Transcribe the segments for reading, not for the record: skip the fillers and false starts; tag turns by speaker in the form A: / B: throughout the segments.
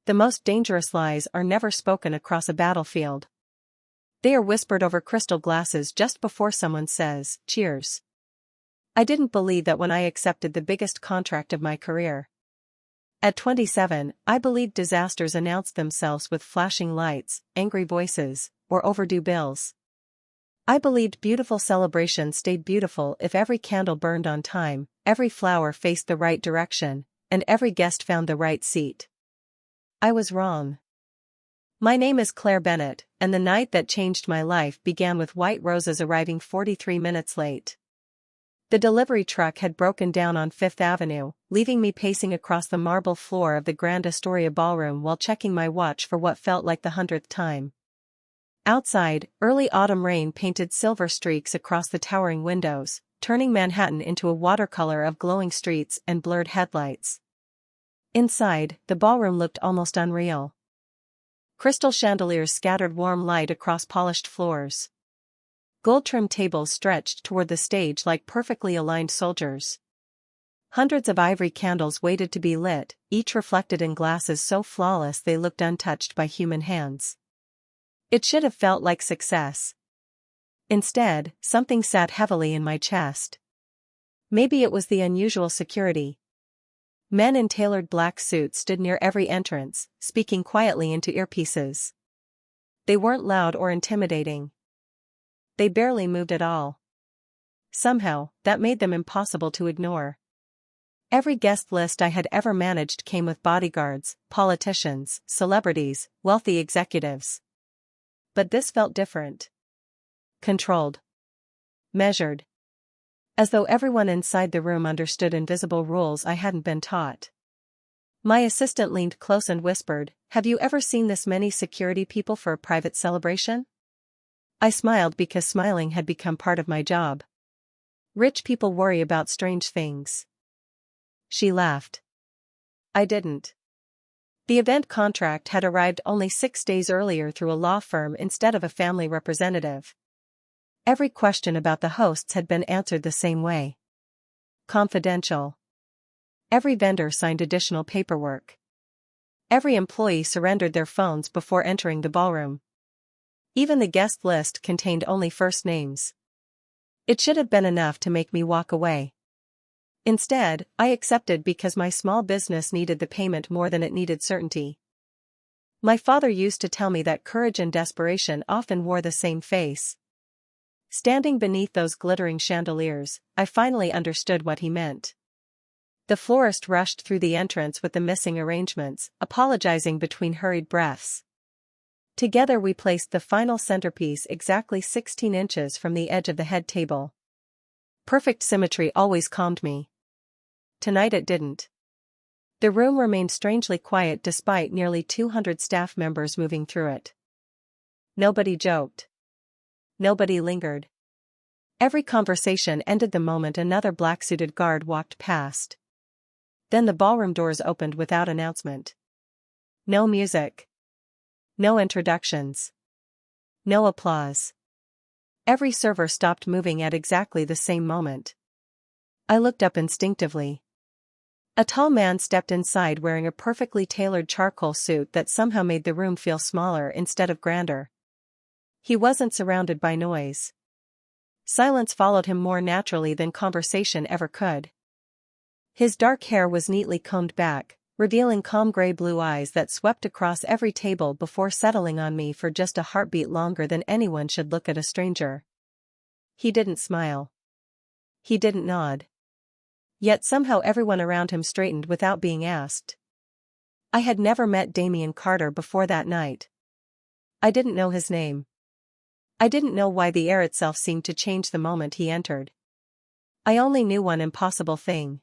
A: the most dangerous lies are never spoken across a battlefield. They are whispered over crystal glasses just before someone says, "Cheers." I didn't believe that when I accepted the biggest contract of my career. At 27, I believed disasters announced themselves with flashing lights, angry voices, or overdue bills. I believed beautiful celebrations stayed beautiful if every candle burned on time, every flower faced the right direction, and every guest found the right seat. I was wrong. My name is Claire Bennett, and the night that changed my life began with white roses arriving 43 minutes late. The delivery truck had broken down on Fifth Avenue, leaving me pacing across the marble floor of the Grand Astoria ballroom while checking my watch for what felt like the 100th time. Outside, early autumn rain painted silver streaks across the towering windows, turning Manhattan into a watercolor of glowing streets and blurred headlights. Inside, the ballroom looked almost unreal. Crystal chandeliers scattered warm light across polished floors. Gold-trimmed tables stretched toward the stage like perfectly aligned soldiers. Hundreds of ivory candles waited to be lit, each reflected in glasses so flawless they looked untouched by human hands. It should have felt like success. Instead, something sat heavily in my chest. Maybe it was the unusual security. Men in tailored black suits stood near every entrance, speaking quietly into earpieces. They weren't loud or intimidating. They barely moved at all. Somehow, that made them impossible to ignore. Every guest list I had ever managed came with bodyguards, politicians, celebrities, wealthy executives. But this felt different. Controlled. Measured. As though everyone inside the room understood invisible rules I hadn't been taught. My assistant leaned close and whispered, "Have you ever seen this many security people for a private celebration?" I smiled because smiling had become part of my job. Rich people worry about strange things. She laughed. I didn't. The event contract had arrived only 6 days earlier through a law firm instead of a family representative. Every question about the hosts had been answered the same way. Confidential. Every vendor signed additional paperwork. Every employee surrendered their phones before entering the ballroom. Even the guest list contained only first names. It should have been enough to make me walk away. Instead, I accepted because my small business needed the payment more than it needed certainty. My father used to tell me that courage and desperation often wore the same face. Standing beneath those glittering chandeliers, I finally understood what he meant. The florist rushed through the entrance with the missing arrangements, apologizing between hurried breaths. Together we placed the final centerpiece exactly 16 inches from the edge of the head table. Perfect symmetry always calmed me. Tonight it didn't. The room remained strangely quiet despite nearly 200 staff members moving through it. Nobody joked. Nobody lingered. Every conversation ended the moment another black-suited guard walked past. Then the ballroom doors opened without announcement. No music. No introductions. No applause. Every server stopped moving at exactly the same moment. I looked up instinctively. A tall man stepped inside wearing a perfectly tailored charcoal suit that somehow made the room feel smaller instead of grander. He wasn't surrounded by noise. Silence followed him more naturally than conversation ever could. His dark hair was neatly combed back, revealing calm gray-blue eyes that swept across every table before settling on me for just a heartbeat longer than anyone should look at a stranger. He didn't smile. He didn't nod. Yet somehow everyone around him straightened without being asked. I had never met Damian Carter before that night. I didn't know his name. I didn't know why the air itself seemed to change the moment he entered. I only knew one impossible thing.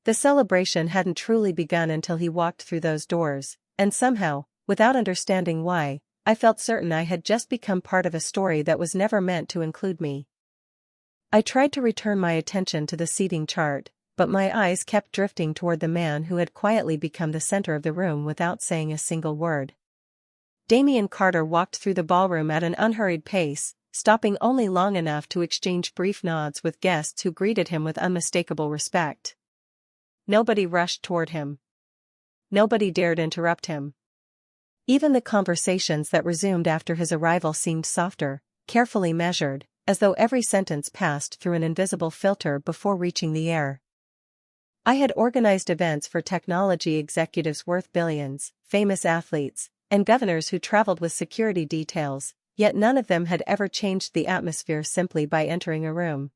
A: The celebration hadn't truly begun until he walked through those doors, and somehow, without understanding why, I felt certain I had just become part of a story that was never meant to include me. I tried to return my attention to the seating chart, but my eyes kept drifting toward the man who had quietly become the center of the room without saying a single word. Damian Carter walked through the ballroom at an unhurried pace, stopping only long enough to exchange brief nods with guests who greeted him with unmistakable respect. Nobody rushed toward him. Nobody dared interrupt him. Even the conversations that resumed after his arrival seemed softer, carefully measured, as though every sentence passed through an invisible filter before reaching the air. I had organized events for technology executives worth billions, famous athletes, and governors who traveled with security details, yet none of them had ever changed the atmosphere simply by entering a room.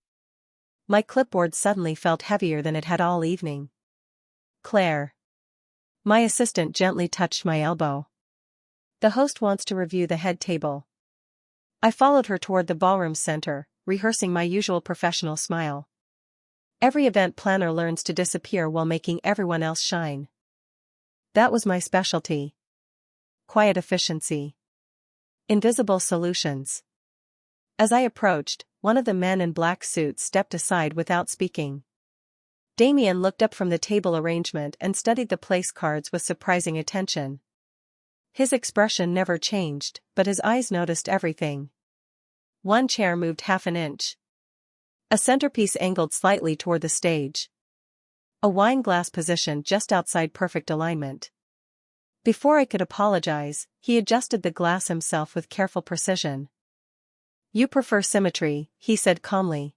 A: My clipboard suddenly felt heavier than it had all evening. Claire. My assistant gently touched my elbow. The host wants to review the head table. I followed her toward the ballroom center, rehearsing my usual professional smile. Every event planner learns to disappear while making everyone else shine. That was my specialty. Quiet efficiency. Invisible solutions. As I approached, one of the men in black suits stepped aside without speaking. Damien looked up from the table arrangement and studied the place cards with surprising attention. His expression never changed, but his eyes noticed everything. One chair moved half an inch. A centerpiece angled slightly toward the stage. A wine glass positioned just outside perfect alignment. Before I could apologize, he adjusted the glass himself with careful precision. "You prefer symmetry," he said calmly.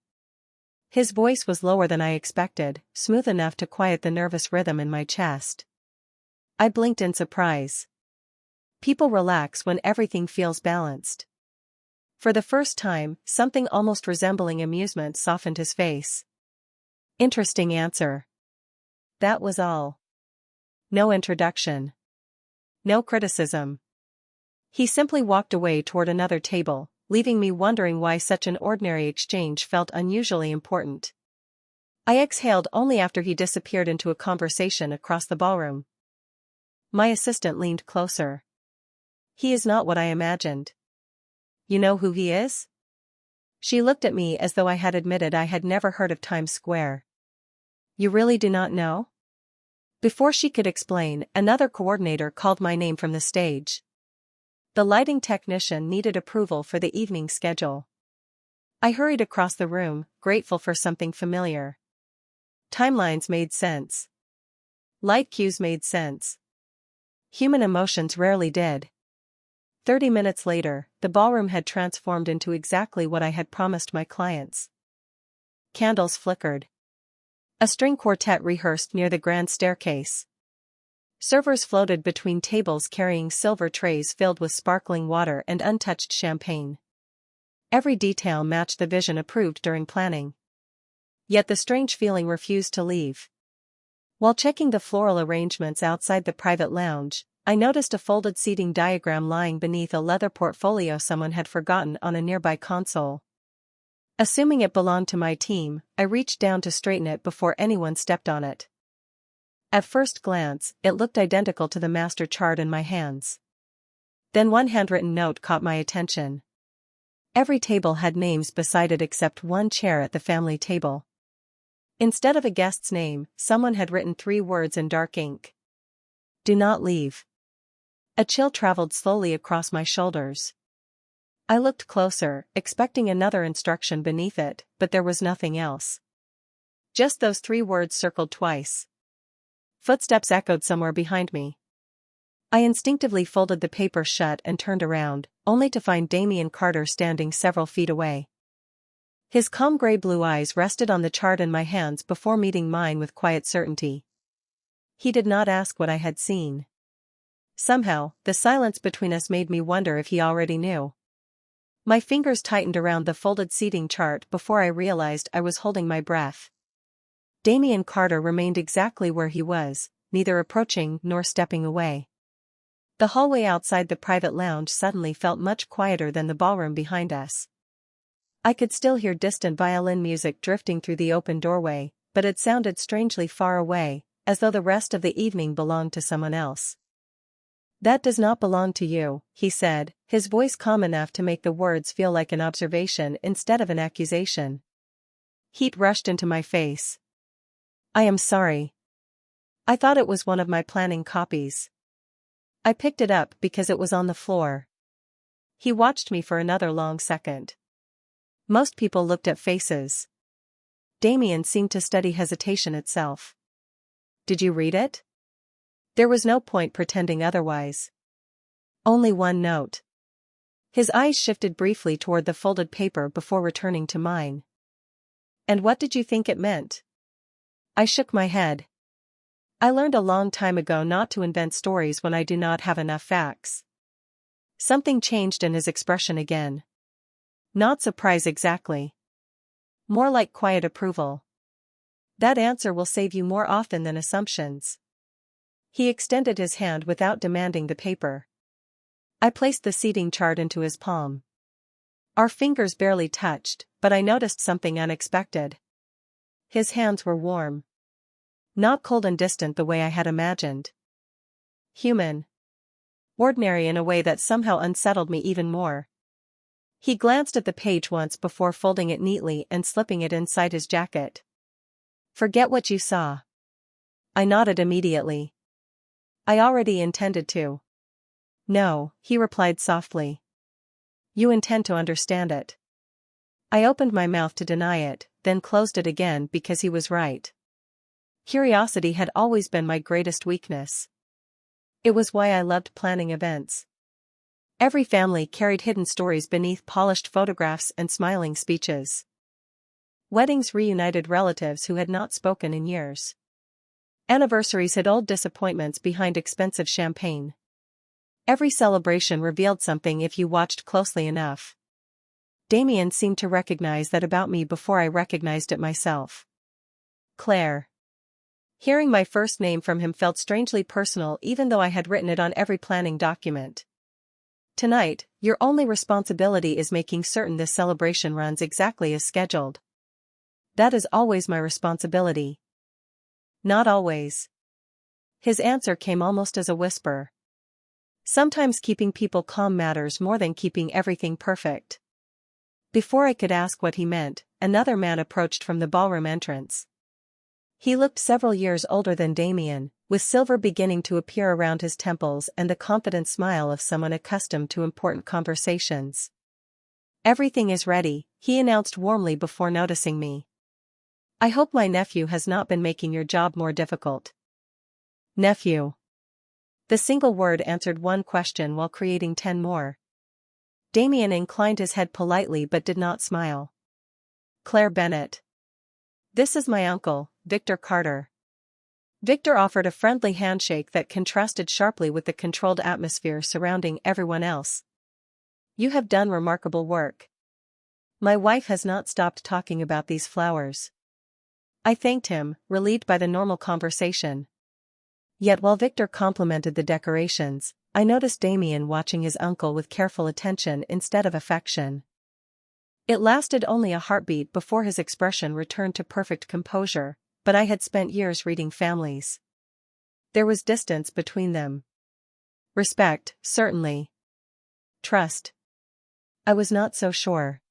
A: His voice was lower than I expected, smooth enough to quiet the nervous rhythm in my chest. I blinked in surprise. People relax when everything feels balanced. For the first time, something almost resembling amusement softened his face. Interesting answer. That was all. No introduction. No criticism. He simply walked away toward another table, leaving me wondering why such an ordinary exchange felt unusually important. I exhaled only after he disappeared into a conversation across the ballroom. My assistant leaned closer. "He is not what I imagined." "You know who he is?" She looked at me as though I had admitted I had never heard of Times Square. "You really do not know?" Before she could explain, another coordinator called my name from the stage. The lighting technician needed approval for the evening schedule. I hurried across the room, grateful for something familiar. Timelines made sense. Light cues made sense. Human emotions rarely did. 30 minutes later, the ballroom had transformed into exactly what I had promised my clients. Candles flickered. A string quartet rehearsed near the grand staircase. Servers floated between tables carrying silver trays filled with sparkling water and untouched champagne. Every detail matched the vision approved during planning. Yet the strange feeling refused to leave. While checking the floral arrangements outside the private lounge, I noticed a folded seating diagram lying beneath a leather portfolio someone had forgotten on a nearby console. Assuming it belonged to my team, I reached down to straighten it before anyone stepped on it. At first glance, it looked identical to the master chart in my hands. Then one handwritten note caught my attention. Every table had names beside it except one chair at the family table. Instead of a guest's name, someone had written 3 words in dark ink. "Do not leave." A chill traveled slowly across my shoulders. I looked closer, expecting another instruction beneath it, but there was nothing else. Just those 3 words circled twice. Footsteps echoed somewhere behind me. I instinctively folded the paper shut and turned around, only to find Damien Carter standing several feet away. His calm gray-blue eyes rested on the chart in my hands before meeting mine with quiet certainty. He did not ask what I had seen. Somehow, the silence between us made me wonder if he already knew. My fingers tightened around the folded seating chart before I realized I was holding my breath. Damien Carter remained exactly where he was, neither approaching nor stepping away. The hallway outside the private lounge suddenly felt much quieter than the ballroom behind us. I could still hear distant violin music drifting through the open doorway, but it sounded strangely far away, as though the rest of the evening belonged to someone else. "That does not belong to you," he said, his voice calm enough to make the words feel like an observation instead of an accusation. Heat rushed into my face. "I am sorry. I thought it was one of my planning copies." I picked it up because it was on the floor. He watched me for another long second. Most people looked at faces. Damien seemed to study hesitation itself. "Did you read it?" There was no point pretending otherwise. Only one note. His eyes shifted briefly toward the folded paper before returning to mine. And what did you think it meant? I shook my head. I learned a long time ago not to invent stories when I do not have enough facts. Something changed in his expression again. Not surprise exactly. More like quiet approval. That answer will save you more often than assumptions. He extended his hand without demanding the paper. I placed the seating chart into his palm. Our fingers barely touched, but I noticed something unexpected. His hands were warm. Not cold and distant the way I had imagined. Human. Ordinary in a way that somehow unsettled me even more. He glanced at the page once before folding it neatly and slipping it inside his jacket. Forget what you saw. I nodded immediately. I already intended to. No, he replied softly. You intend to understand it. I opened my mouth to deny it, then closed it again because he was right. Curiosity had always been my greatest weakness. It was why I loved planning events. Every family carried hidden stories beneath polished photographs and smiling speeches. Weddings reunited relatives who had not spoken in years. Anniversaries hid old disappointments behind expensive champagne. Every celebration revealed something if you watched closely enough. Damien seemed to recognize that about me before I recognized it myself. Claire. Hearing my first name from him felt strangely personal even though I had written it on every planning document. Tonight, your only responsibility is making certain this celebration runs exactly as scheduled. That is always my responsibility. Not always. His answer came almost as a whisper. Sometimes keeping people calm matters more than keeping everything perfect. Before I could ask what he meant, another man approached from the ballroom entrance. He looked several years older than Damien, with silver beginning to appear around his temples and the confident smile of someone accustomed to important conversations. Everything is ready, he announced warmly before noticing me. I hope my nephew has not been making your job more difficult. Nephew. The single word answered one question while creating 10 more. Damien inclined his head politely but did not smile. Claire Bennett. This is my uncle, Victor Carter. Victor offered a friendly handshake that contrasted sharply with the controlled atmosphere surrounding everyone else. You have done remarkable work. My wife has not stopped talking about these flowers. I thanked him, relieved by the normal conversation. Yet while Victor complimented the decorations, I noticed Damien watching his uncle with careful attention instead of affection. It lasted only a heartbeat before his expression returned to perfect composure, but I had spent years reading families. There was distance between them. Respect, certainly. Trust. I was not so sure.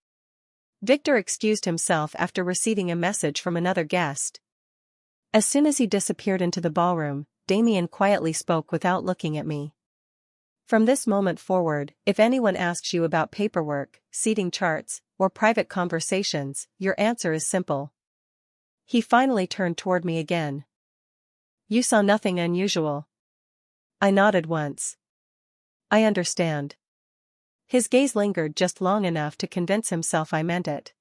A: Victor excused himself after receiving a message from another guest. As soon as he disappeared into the ballroom, Damien quietly spoke without looking at me. From this moment forward, if anyone asks you about paperwork, seating charts, or private conversations, your answer is simple. He finally turned toward me again. You saw nothing unusual. I nodded once. I understand. His gaze lingered just long enough to convince himself I meant it.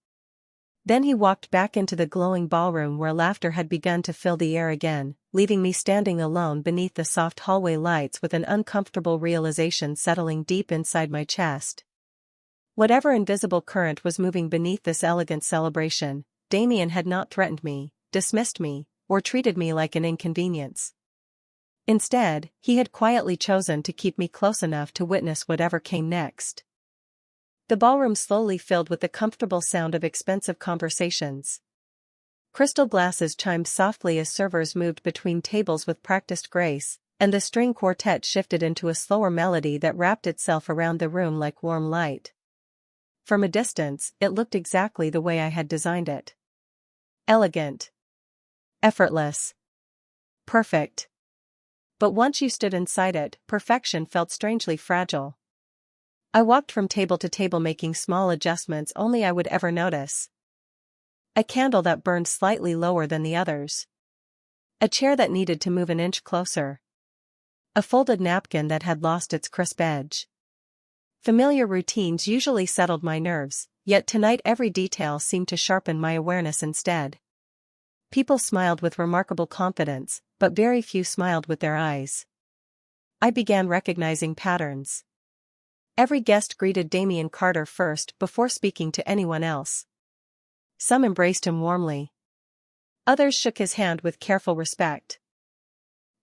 A: Then he walked back into the glowing ballroom where laughter had begun to fill the air again, leaving me standing alone beneath the soft hallway lights with an uncomfortable realization settling deep inside my chest. Whatever invisible current was moving beneath this elegant celebration, Damien had not threatened me, dismissed me, or treated me like an inconvenience. Instead, he had quietly chosen to keep me close enough to witness whatever came next. The ballroom slowly filled with the comfortable sound of expensive conversations. Crystal glasses chimed softly as servers moved between tables with practiced grace, and the string quartet shifted into a slower melody that wrapped itself around the room like warm light. From a distance, it looked exactly the way I had designed it. Elegant. Effortless. Perfect. But once you stood inside it, perfection felt strangely fragile. I walked from table to table making small adjustments only I would ever notice. A candle that burned slightly lower than the others. A chair that needed to move an inch closer. A folded napkin that had lost its crisp edge. Familiar routines usually settled my nerves, yet tonight every detail seemed to sharpen my awareness instead. People smiled with remarkable confidence, but very few smiled with their eyes. I began recognizing patterns. Every guest greeted Damien Carter first before speaking to anyone else. Some embraced him warmly. Others shook his hand with careful respect.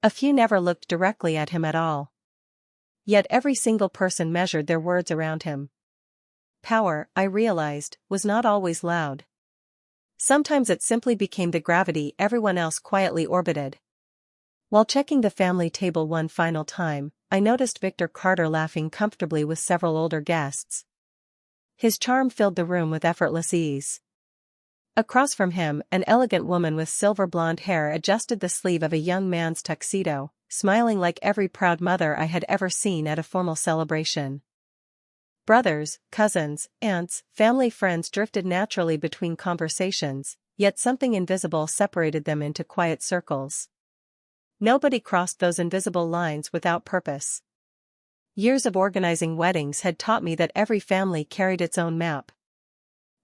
A: A few never looked directly at him at all. Yet every single person measured their words around him. Power, I realized, was not always loud. Sometimes it simply became the gravity everyone else quietly orbited. While checking the family table one final time, I noticed Victor Carter laughing comfortably with several older guests. His charm filled the room with effortless ease. Across from him, an elegant woman with silver blonde hair adjusted the sleeve of a young man's tuxedo, smiling like every proud mother I had ever seen at a formal celebration. Brothers, cousins, aunts, family friends drifted naturally between conversations, yet something invisible separated them into quiet circles. Nobody crossed those invisible lines without purpose. Years of organizing weddings had taught me that every family carried its own map.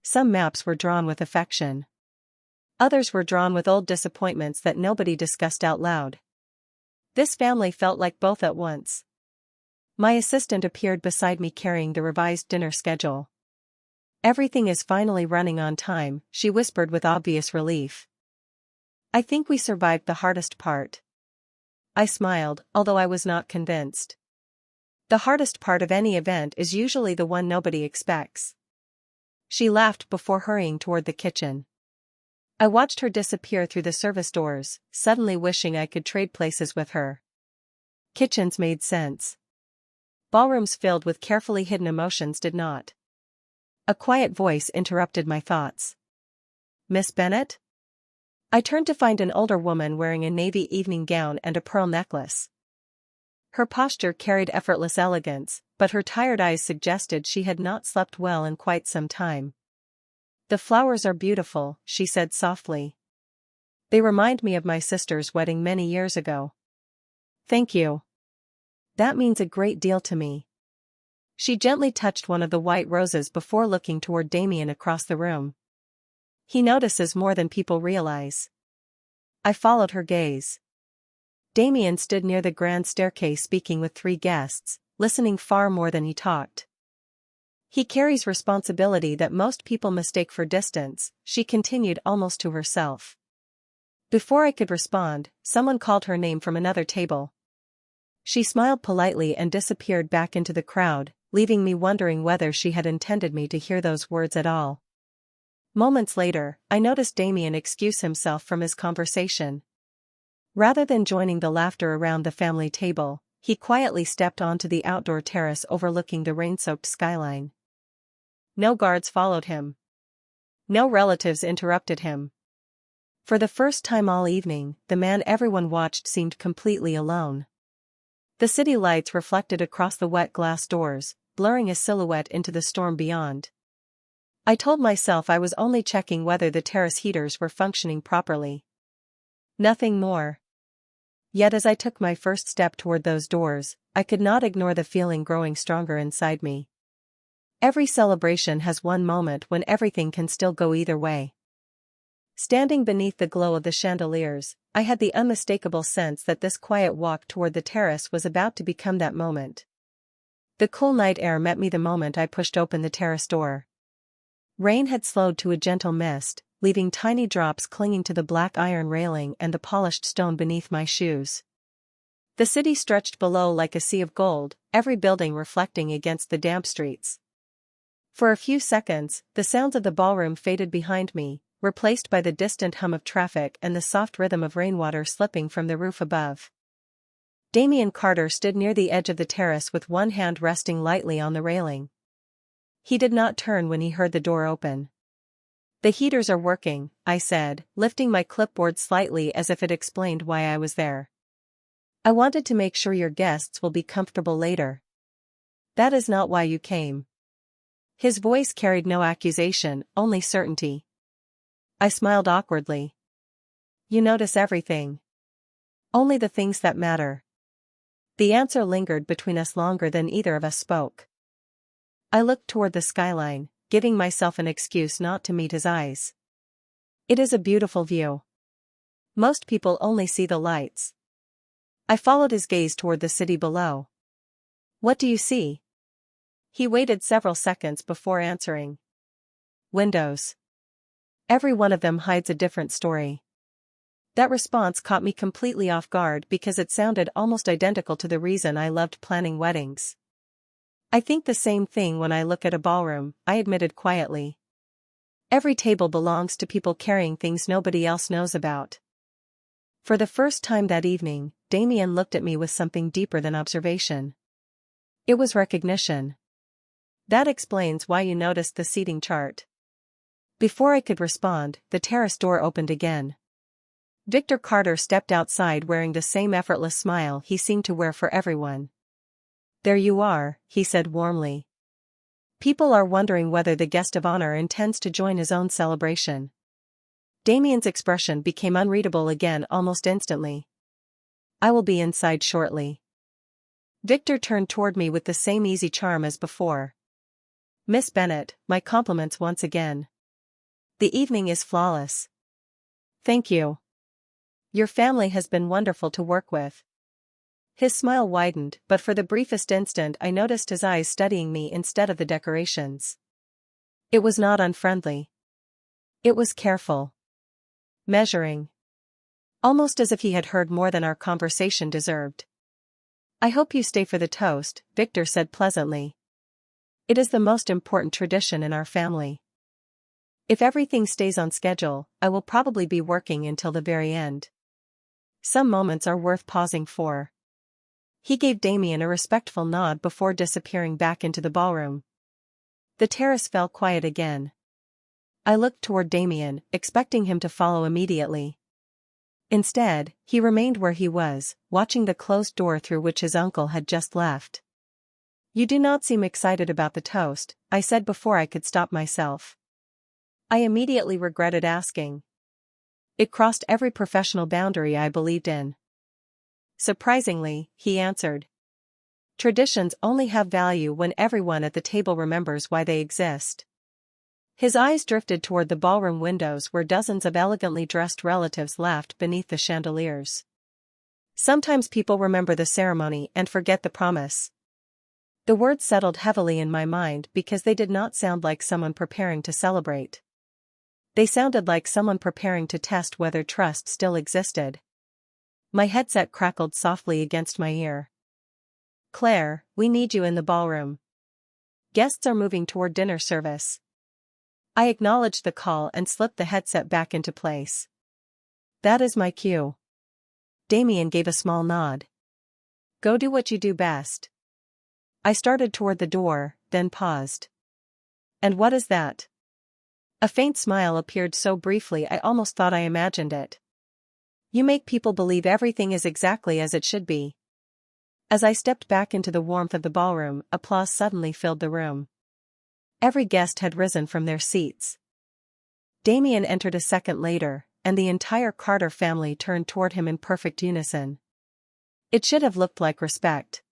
A: Some maps were drawn with affection. Others were drawn with old disappointments that nobody discussed out loud. This family felt like both at once. My assistant appeared beside me carrying the revised dinner schedule. "Everything is finally running on time," she whispered with obvious relief. "I think we survived the hardest part." I smiled, although I was not convinced. The hardest part of any event is usually the one nobody expects. She laughed before hurrying toward the kitchen. I watched her disappear through the service doors, suddenly wishing I could trade places with her. Kitchens made sense. Ballrooms filled with carefully hidden emotions did not. A quiet voice interrupted my thoughts. "Miss Bennett?" I turned to find an older woman wearing a navy evening gown and a pearl necklace. Her posture carried effortless elegance, but her tired eyes suggested she had not slept well in quite some time. "The flowers are beautiful," she said softly. "They remind me of my sister's wedding many years ago." "Thank you. That means a great deal to me." She gently touched one of the white roses before looking toward Damien across the room. "He notices more than people realize." I followed her gaze. Damien stood near the grand staircase speaking with 3 guests, listening far more than he talked. "He carries responsibility that most people mistake for distance," she continued almost to herself. Before I could respond, someone called her name from another table. She smiled politely and disappeared back into the crowd, leaving me wondering whether she had intended me to hear those words at all. Moments later, I noticed Damien excuse himself from his conversation. Rather than joining the laughter around the family table, he quietly stepped onto the outdoor terrace overlooking the rain-soaked skyline. No guards followed him. No relatives interrupted him. For the first time all evening, the man everyone watched seemed completely alone. The city lights reflected across the wet glass doors, blurring his silhouette into the storm beyond. I told myself I was only checking whether the terrace heaters were functioning properly. Nothing more. Yet as I took my first step toward those doors, I could not ignore the feeling growing stronger inside me. Every celebration has one moment when everything can still go either way. Standing beneath the glow of the chandeliers, I had the unmistakable sense that this quiet walk toward the terrace was about to become that moment. The cool night air met me the moment I pushed open the terrace door. Rain had slowed to a gentle mist, leaving tiny drops clinging to the black iron railing and the polished stone beneath my shoes. The city stretched below like a sea of gold, every building reflecting against the damp streets. For a few seconds, the sounds of the ballroom faded behind me, replaced by the distant hum of traffic and the soft rhythm of rainwater slipping from the roof above. Damien Carter stood near the edge of the terrace with one hand resting lightly on the railing. He did not turn when he heard the door open. "The heaters are working," I said, lifting my clipboard slightly as if it explained why I was there. "I wanted to make sure your guests will be comfortable later." "That is not why you came." His voice carried no accusation, only certainty. I smiled awkwardly. "You notice everything." "Only the things that matter." The answer lingered between us longer than either of us spoke. I looked toward the skyline, giving myself an excuse not to meet his eyes. It is a beautiful view. Most people only see the lights. I followed his gaze toward the city below. What do you see? He waited several seconds before answering. Windows. Every one of them hides a different story. That response caught me completely off guard because it sounded almost identical to the reason I loved planning weddings. I think the same thing when I look at a ballroom, I admitted quietly. Every table belongs to people carrying things nobody else knows about. For the first time that evening, Damien looked at me with something deeper than observation. It was recognition. That explains why you noticed the seating chart. Before I could respond, the terrace door opened again. Victor Carter stepped outside wearing the same effortless smile he seemed to wear for everyone. There you are, he said warmly. People are wondering whether the guest of honor intends to join his own celebration. Damien's expression became unreadable again almost instantly. I will be inside shortly. Victor turned toward me with the same easy charm as before. Miss Bennet, my compliments once again. The evening is flawless. Thank you. Your family has been wonderful to work with. His smile widened, but for the briefest instant I noticed his eyes studying me instead of the decorations. It was not unfriendly. It was careful. Measuring. Almost as if he had heard more than our conversation deserved. I hope you stay for the toast, Victor said pleasantly. It is the most important tradition in our family. If everything stays on schedule, I will probably be working until the very end. Some moments are worth pausing for. He gave Damien a respectful nod before disappearing back into the ballroom. The terrace fell quiet again. I looked toward Damien, expecting him to follow immediately. Instead, he remained where he was, watching the closed door through which his uncle had just left. You do not seem excited about the toast, I said before I could stop myself. I immediately regretted asking. It crossed every professional boundary I believed in. Surprisingly, he answered. Traditions only have value when everyone at the table remembers why they exist. His eyes drifted toward the ballroom windows where dozens of elegantly dressed relatives laughed beneath the chandeliers. Sometimes people remember the ceremony and forget the promise. The words settled heavily in my mind because they did not sound like someone preparing to celebrate. They sounded like someone preparing to test whether trust still existed. My headset crackled softly against my ear. Claire, we need you in the ballroom. Guests are moving toward dinner service. I acknowledged the call and slipped the headset back into place. That is my cue. Damien gave a small nod. Go do what you do best. I started toward the door, then paused. And what is that? A faint smile appeared so briefly I almost thought I imagined it. You make people believe everything is exactly as it should be. As I stepped back into the warmth of the ballroom, applause suddenly filled the room. Every guest had risen from their seats. Damien entered a second later, and the entire Carter family turned toward him in perfect unison. It should have looked like respect.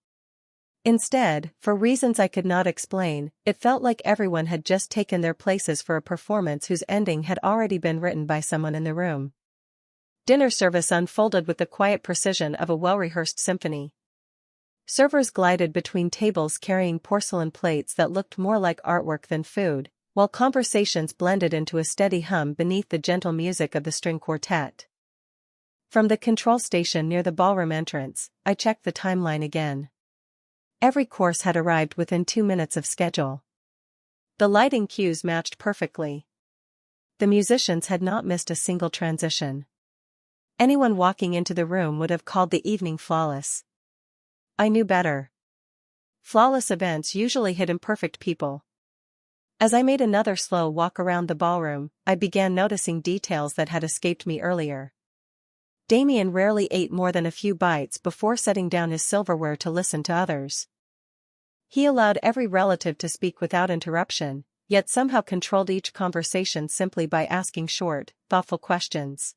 A: Instead, for reasons I could not explain, it felt like everyone had just taken their places for a performance whose ending had already been written by someone in the room. Dinner service unfolded with the quiet precision of a well-rehearsed symphony. Servers glided between tables carrying porcelain plates that looked more like artwork than food, while conversations blended into a steady hum beneath the gentle music of the string quartet. From the control station near the ballroom entrance, I checked the timeline again. Every course had arrived within 2 minutes of schedule. The lighting cues matched perfectly. The musicians had not missed a single transition. Anyone walking into the room would have called the evening flawless. I knew better. Flawless events usually hit imperfect people. As I made another slow walk around the ballroom, I began noticing details that had escaped me earlier. Damien rarely ate more than a few bites before setting down his silverware to listen to others. He allowed every relative to speak without interruption, yet somehow controlled each conversation simply by asking short, thoughtful questions.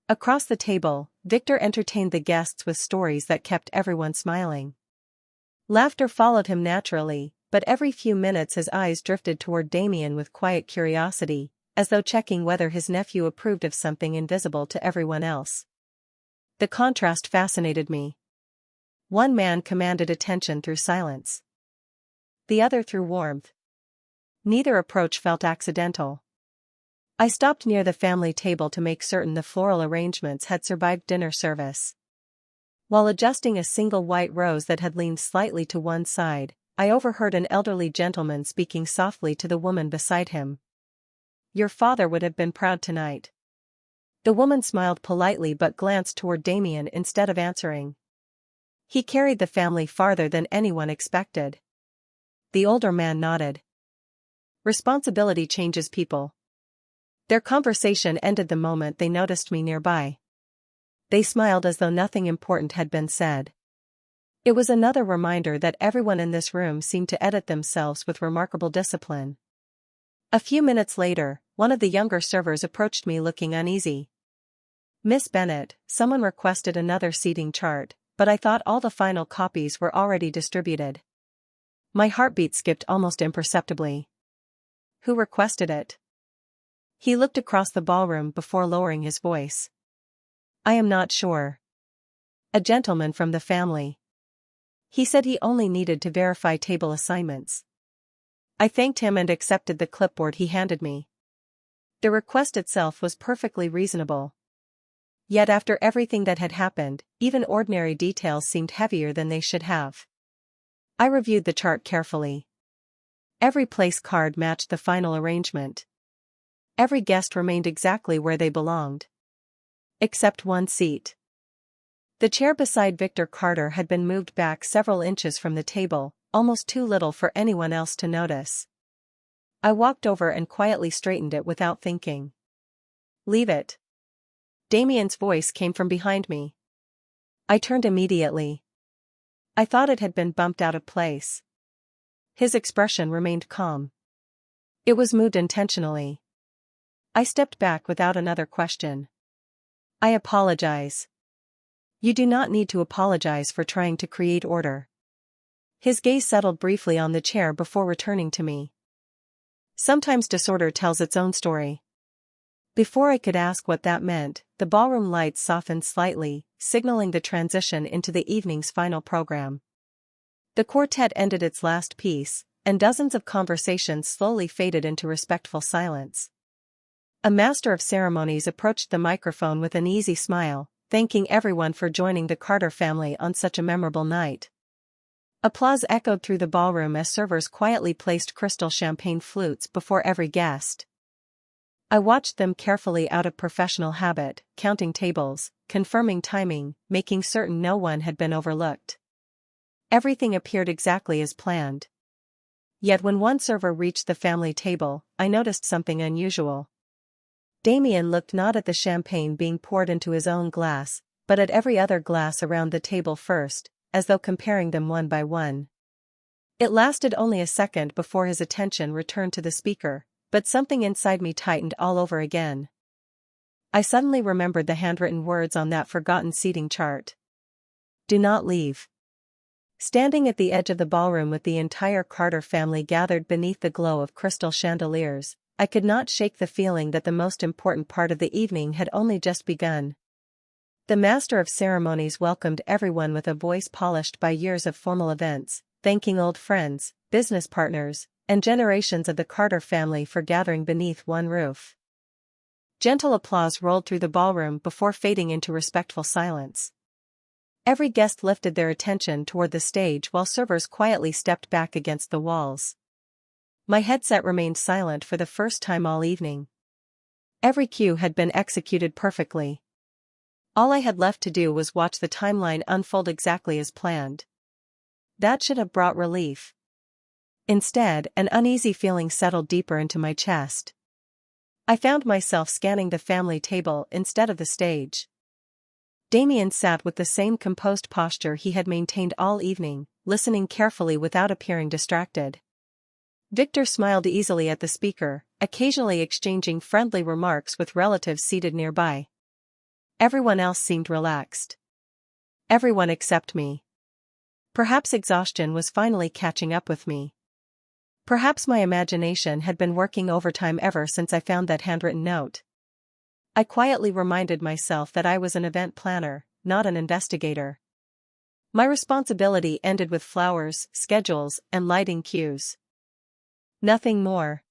A: Across the table, Victor entertained the guests with stories that kept everyone smiling. Laughter followed him naturally, but every few minutes his eyes drifted toward Damien with quiet curiosity, as though checking whether his nephew approved of something invisible to everyone else. The contrast fascinated me. One man commanded attention through silence. The other through warmth. Neither approach felt accidental. I stopped near the family table to make certain the floral arrangements had survived dinner service. While adjusting a single white rose that had leaned slightly to one side, I overheard an elderly gentleman speaking softly to the woman beside him. "Your father would have been proud tonight." The woman smiled politely but glanced toward Damien instead of answering. "He carried the family farther than anyone expected." The older man nodded. "Responsibility changes people." Their conversation ended the moment they noticed me nearby. They smiled as though nothing important had been said. It was another reminder that everyone in this room seemed to edit themselves with remarkable discipline. A few minutes later, one of the younger servers approached me looking uneasy. "Miss Bennet, someone requested another seating chart, but I thought all the final copies were already distributed." My heartbeat skipped almost imperceptibly. "Who requested it?" He looked across the ballroom before lowering his voice. "I am not sure. A gentleman from the family. He said he only needed to verify table assignments." I thanked him and accepted the clipboard he handed me. The request itself was perfectly reasonable. Yet after everything that had happened, even ordinary details seemed heavier than they should have. I reviewed the chart carefully. Every place card matched the final arrangement. Every guest remained exactly where they belonged. Except one seat. The chair beside Victor Carter had been moved back several inches from the table, almost too little for anyone else to notice. I walked over and quietly straightened it without thinking. "Leave it." Damien's voice came from behind me. I turned immediately. I thought it had been bumped out of place. His expression remained calm. It was moved intentionally. I stepped back without another question. "I apologize." "You do not need to apologize for trying to create order." His gaze settled briefly on the chair before returning to me. "Sometimes disorder tells its own story." Before I could ask what that meant, the ballroom lights softened slightly, signaling the transition into the evening's final program. The quartet ended its last piece, and dozens of conversations slowly faded into respectful silence. A master of ceremonies approached the microphone with an easy smile, thanking everyone for joining the Carter family on such a memorable night. Applause echoed through the ballroom as servers quietly placed crystal champagne flutes before every guest. I watched them carefully out of professional habit, counting tables, confirming timing, making certain no one had been overlooked. Everything appeared exactly as planned. Yet when one server reached the family table, I noticed something unusual. Damien looked not at the champagne being poured into his own glass, but at every other glass around the table first, as though comparing them one by one. It lasted only a second before his attention returned to the speaker, but something inside me tightened all over again. I suddenly remembered the handwritten words on that forgotten seating chart. "Do not leave." Standing at the edge of the ballroom with the entire Carter family gathered beneath the glow of crystal chandeliers, I could not shake the feeling that the most important part of the evening had only just begun. The master of ceremonies welcomed everyone with a voice polished by years of formal events, thanking old friends, business partners, and generations of the Carter family for gathering beneath one roof. Gentle applause rolled through the ballroom before fading into respectful silence. Every guest lifted their attention toward the stage while servers quietly stepped back against the walls. My headset remained silent for the first time all evening. Every cue had been executed perfectly. All I had left to do was watch the timeline unfold exactly as planned. That should have brought relief. Instead, an uneasy feeling settled deeper into my chest. I found myself scanning the family table instead of the stage. Damien sat with the same composed posture he had maintained all evening, listening carefully without appearing distracted. Victor smiled easily at the speaker, occasionally exchanging friendly remarks with relatives seated nearby. Everyone else seemed relaxed. Everyone except me. Perhaps exhaustion was finally catching up with me. Perhaps my imagination had been working overtime ever since I found that handwritten note. I quietly reminded myself that I was an event planner, not an investigator. My responsibility ended with flowers, schedules, and lighting cues. Nothing more.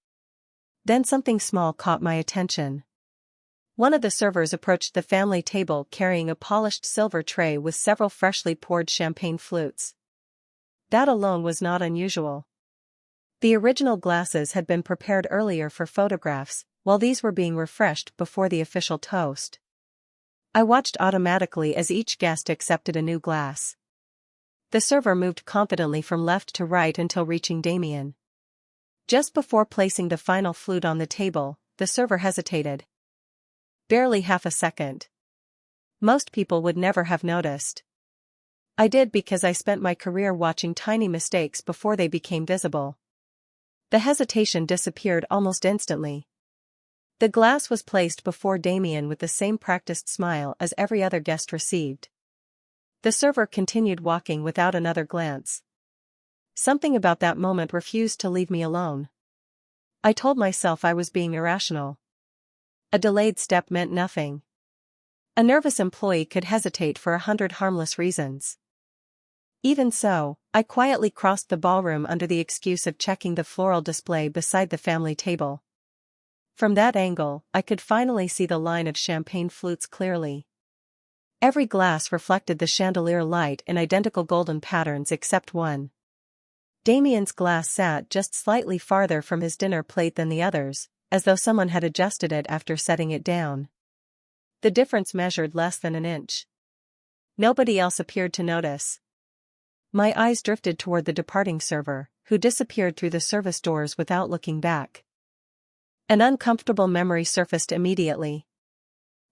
A: Then something small caught my attention. One of the servers approached the family table carrying a polished silver tray with several freshly poured champagne flutes. That alone was not unusual. The original glasses had been prepared earlier for photographs, while these were being refreshed before the official toast. I watched automatically as each guest accepted a new glass. The server moved confidently from left to right until reaching Damien. Just before placing the final flute on the table, the server hesitated. Barely half a second. Most people would never have noticed. I did because I spent my career watching tiny mistakes before they became visible. The hesitation disappeared almost instantly. The glass was placed before Damien with the same practiced smile as every other guest received. The server continued walking without another glance. Something about that moment refused to leave me alone. I told myself I was being irrational. A delayed step meant nothing. A nervous employee could hesitate for 100 harmless reasons. Even so, I quietly crossed the ballroom under the excuse of checking the floral display beside the family table. From that angle, I could finally see the line of champagne flutes clearly. Every glass reflected the chandelier light in identical golden patterns except one. Damien's glass sat just slightly farther from his dinner plate than the others, as though someone had adjusted it after setting it down. The difference measured less than an inch. Nobody else appeared to notice. My eyes drifted toward the departing server, who disappeared through the service doors without looking back. An uncomfortable memory surfaced immediately.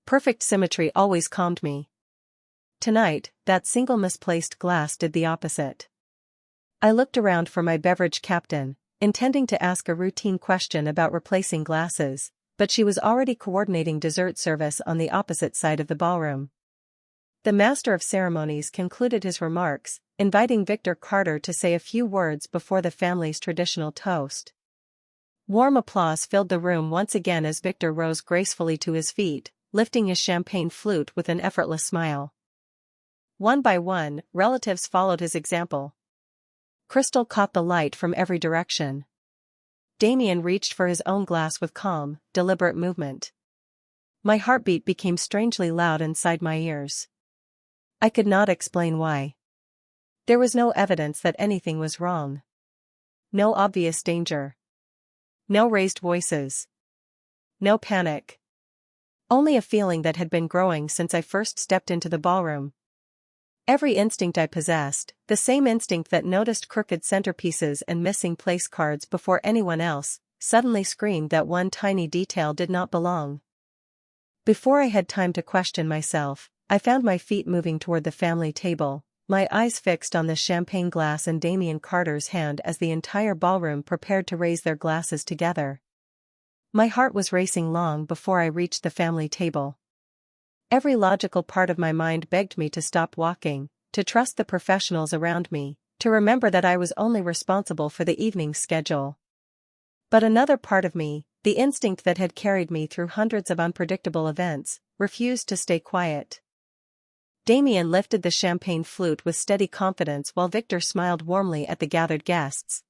A: Perfect symmetry always calmed me. Tonight, that single misplaced glass did the opposite. I looked around for my beverage captain, intending to ask a routine question about replacing glasses, but she was already coordinating dessert service on the opposite side of the ballroom. The master of ceremonies concluded his remarks, inviting Victor Carter to say a few words before the family's traditional toast. Warm applause filled the room once again as Victor rose gracefully to his feet, lifting his champagne flute with an effortless smile. One by one, relatives followed his example. Crystal caught the light from every direction. Damien reached for his own glass with calm, deliberate movement. My heartbeat became strangely loud inside my ears. I could not explain why. There was no evidence that anything was wrong. No obvious danger. No raised voices. No panic. Only a feeling that had been growing since I first stepped into the ballroom. Every instinct I possessed, the same instinct that noticed crooked centerpieces and missing place cards before anyone else, suddenly screamed that one tiny detail did not belong. Before I had time to question myself, I found my feet moving toward the family table, my eyes fixed on the champagne glass in Damien Carter's hand as the entire ballroom prepared to raise their glasses together. My heart was racing long before I reached the family table. Every logical part of my mind begged me to stop walking, to trust the professionals around me, to remember that I was only responsible for the evening's schedule. But another part of me, the instinct that had carried me through hundreds of unpredictable events, refused to stay quiet. Damien lifted the champagne flute with steady confidence while Victor smiled warmly at the gathered guests.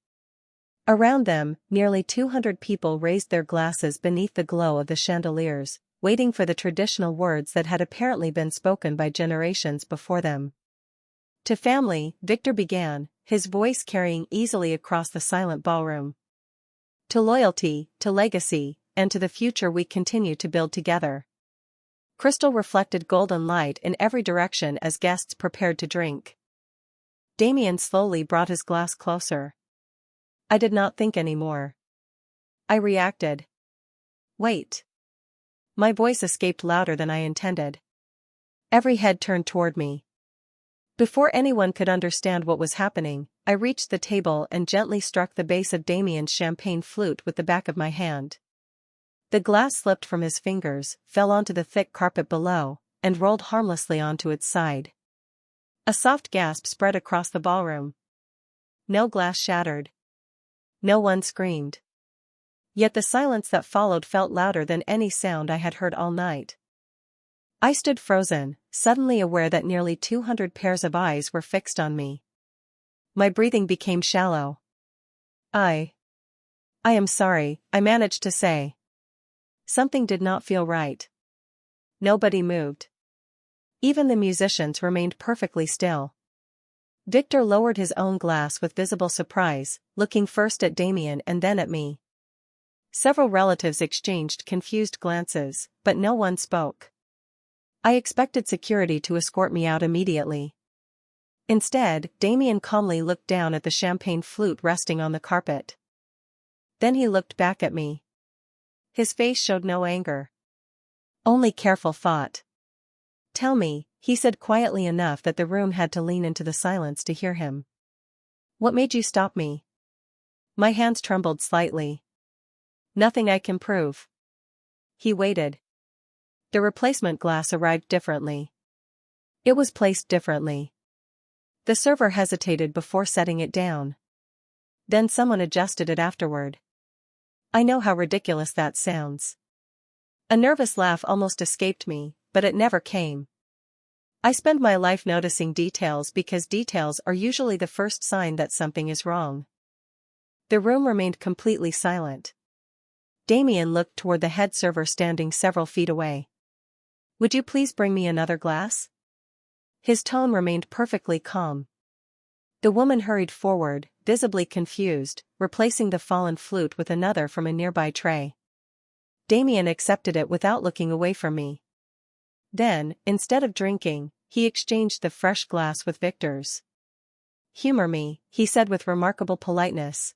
A: Around them, nearly 200 people raised their glasses beneath the glow of the chandeliers, waiting for the traditional words that had apparently been spoken by generations before them. To family, Victor began, his voice carrying easily across the silent ballroom. To loyalty, to legacy, and to the future we continue to build together. Crystal reflected golden light in every direction as guests prepared to drink. Damien slowly brought his glass closer. I did not think anymore. I reacted. Wait. My voice escaped louder than I intended. Every head turned toward me. Before anyone could understand what was happening, I reached the table and gently struck the base of Damien's champagne flute with the back of my hand. The glass slipped from his fingers, fell onto the thick carpet below, and rolled harmlessly onto its side. A soft gasp spread across the ballroom. No glass shattered. No one screamed. Yet the silence that followed felt louder than any sound I had heard all night. I stood frozen, suddenly aware that nearly 200 pairs of eyes were fixed on me. My breathing became shallow. I am sorry, I managed to say. Something did not feel right. Nobody moved. Even the musicians remained perfectly still. Victor lowered his own glass with visible surprise, looking first at Damien and then at me. Several relatives exchanged confused glances, but no one spoke. I expected security to escort me out immediately. Instead, Damien calmly looked down at the champagne flute resting on the carpet. Then he looked back at me. His face showed no anger. Only careful thought. "Tell me," he said quietly enough that the room had to lean into the silence to hear him. "What made you stop me?" My hands trembled slightly. "Nothing I can prove." He waited. The replacement glass arrived differently. It was placed differently. The server hesitated before setting it down. Then someone adjusted it afterward. I know how ridiculous that sounds. A nervous laugh almost escaped me, but it never came. I spend my life noticing details because details are usually the first sign that something is wrong. The room remained completely silent. Damien looked toward the head server standing several feet away. "Would you please bring me another glass?" His tone remained perfectly calm. The woman hurried forward, visibly confused, replacing the fallen flute with another from a nearby tray. Damien accepted it without looking away from me. Then, instead of drinking, he exchanged the fresh glass with Victor's. "Humor me," he said with remarkable politeness.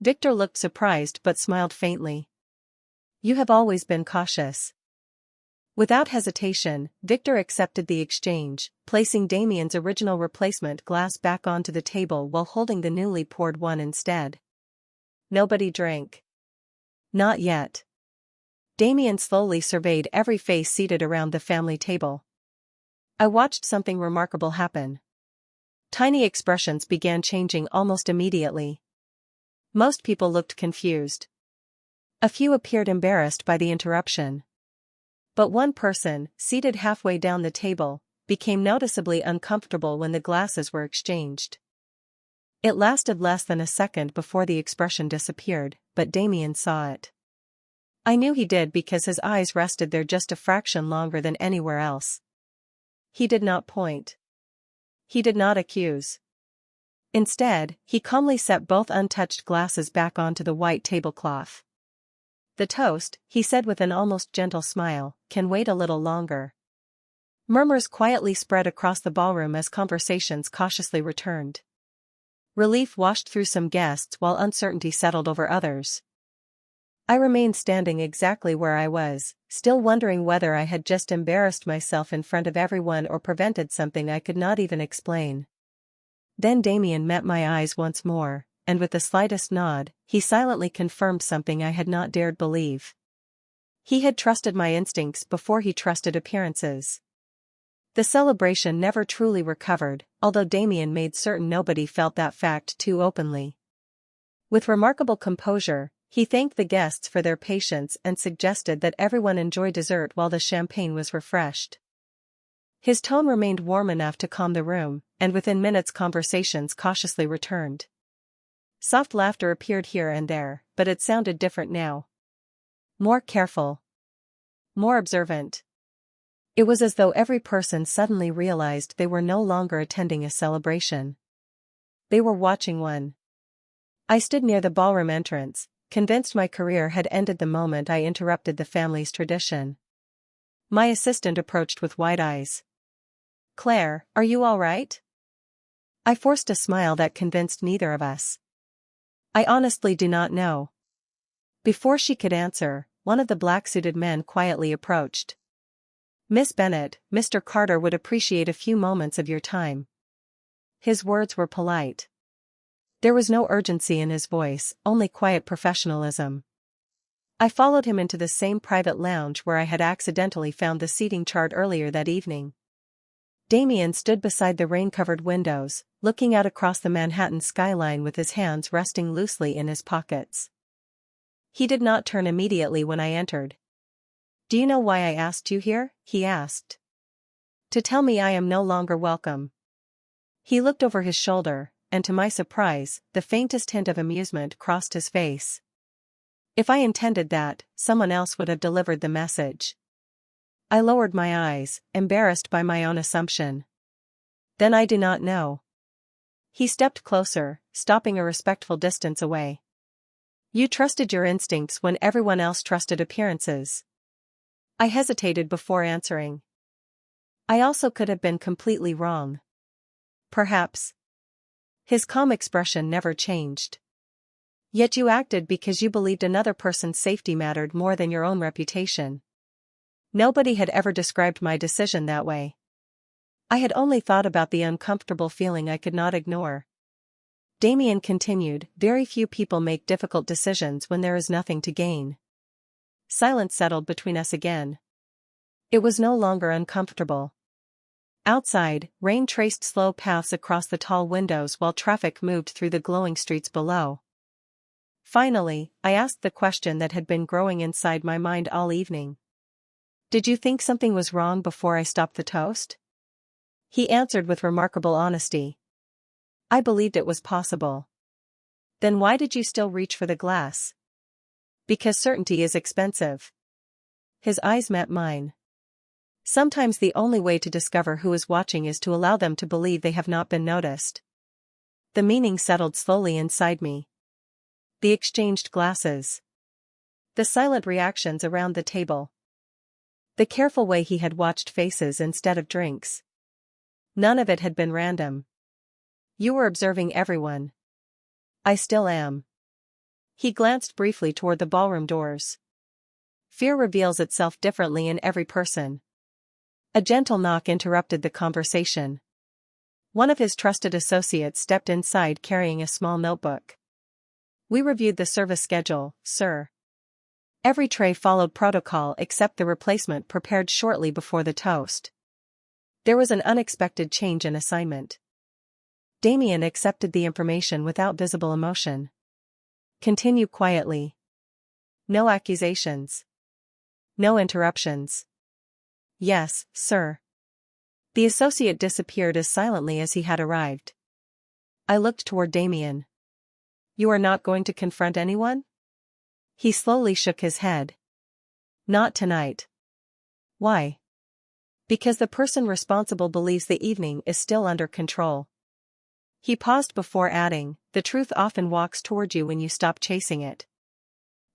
A: Victor looked surprised but smiled faintly. "You have always been cautious." Without hesitation, Victor accepted the exchange, placing Damien's original replacement glass back onto the table while holding the newly poured one instead. Nobody drank. Not yet. Damien slowly surveyed every face seated around the family table. I watched something remarkable happen. Tiny expressions began changing almost immediately. Most people looked confused. A few appeared embarrassed by the interruption. But one person, seated halfway down the table, became noticeably uncomfortable when the glasses were exchanged. It lasted less than a second before the expression disappeared, but Damien saw it. I knew he did because his eyes rested there just a fraction longer than anywhere else. He did not point. He did not accuse. Instead, he calmly set both untouched glasses back onto the white tablecloth. "The toast," he said with an almost gentle smile, "can wait a little longer." Murmurs quietly spread across the ballroom as conversations cautiously returned. Relief washed through some guests while uncertainty settled over others. I remained standing exactly where I was, still wondering whether I had just embarrassed myself in front of everyone or prevented something I could not even explain. Then Damien met my eyes once more, and with the slightest nod, he silently confirmed something I had not dared believe. He had trusted my instincts before he trusted appearances. The celebration never truly recovered, although Damien made certain nobody felt that fact too openly. With remarkable composure, he thanked the guests for their patience and suggested that everyone enjoy dessert while the champagne was refreshed. His tone remained warm enough to calm the room, and within minutes conversations cautiously returned. Soft laughter appeared here and there, but it sounded different now. More careful. More observant. It was as though every person suddenly realized they were no longer attending a celebration. They were watching one. I stood near the ballroom entrance, convinced my career had ended the moment I interrupted the family's tradition. My assistant approached with wide eyes. "Claire, are you all right?" I forced a smile that convinced neither of us. "I honestly do not know." Before she could answer, one of the black-suited men quietly approached. "Miss Bennett, Mr. Carter would appreciate a few moments of your time." His words were polite. There was no urgency in his voice, only quiet professionalism. I followed him into the same private lounge where I had accidentally found the seating chart earlier that evening. Damien stood beside the rain-covered windows, looking out across the Manhattan skyline with his hands resting loosely in his pockets. He did not turn immediately when I entered. "Do you know why I asked you here?" he asked. "To tell me I am no longer welcome." He looked over his shoulder, and to my surprise, the faintest hint of amusement crossed his face. If I intended that, someone else would have delivered the message. I lowered my eyes, embarrassed by my own assumption. "Then I do not know." He stepped closer, stopping a respectful distance away. "You trusted your instincts when everyone else trusted appearances." I hesitated before answering. "I also could have been completely wrong." "Perhaps." His calm expression never changed. "Yet you acted because you believed another person's safety mattered more than your own reputation." Nobody had ever described my decision that way. I had only thought about the uncomfortable feeling I could not ignore. Damien continued, "Very few people make difficult decisions when there is nothing to gain." Silence settled between us again. It was no longer uncomfortable. Outside, rain traced slow paths across the tall windows while traffic moved through the glowing streets below. Finally, I asked the question that had been growing inside my mind all evening. "Did you think something was wrong before I stopped the toast?" He answered with remarkable honesty. "I believed it was possible." "Then why did you still reach for the glass?" "Because certainty is expensive." His eyes met mine. Sometimes the only way to discover who is watching is to allow them to believe they have not been noticed. The meaning settled slowly inside me. The exchanged glasses. The silent reactions around the table. The careful way he had watched faces instead of drinks. None of it had been random. "You were observing everyone." "I still am." He glanced briefly toward the ballroom doors. "Fear reveals itself differently in every person." A gentle knock interrupted the conversation. One of his trusted associates stepped inside carrying a small notebook. "We reviewed the service schedule, sir." Every tray followed protocol except the replacement prepared shortly before the toast. There was an unexpected change in assignment. Damien accepted the information without visible emotion. "Continue quietly. No accusations. No interruptions." "Yes, sir." The associate disappeared as silently as he had arrived. I looked toward Damien. "You are not going to confront anyone?" He slowly shook his head. "Not tonight." "Why?" "Because the person responsible believes the evening is still under control." He paused before adding, "The truth often walks toward you when you stop chasing it."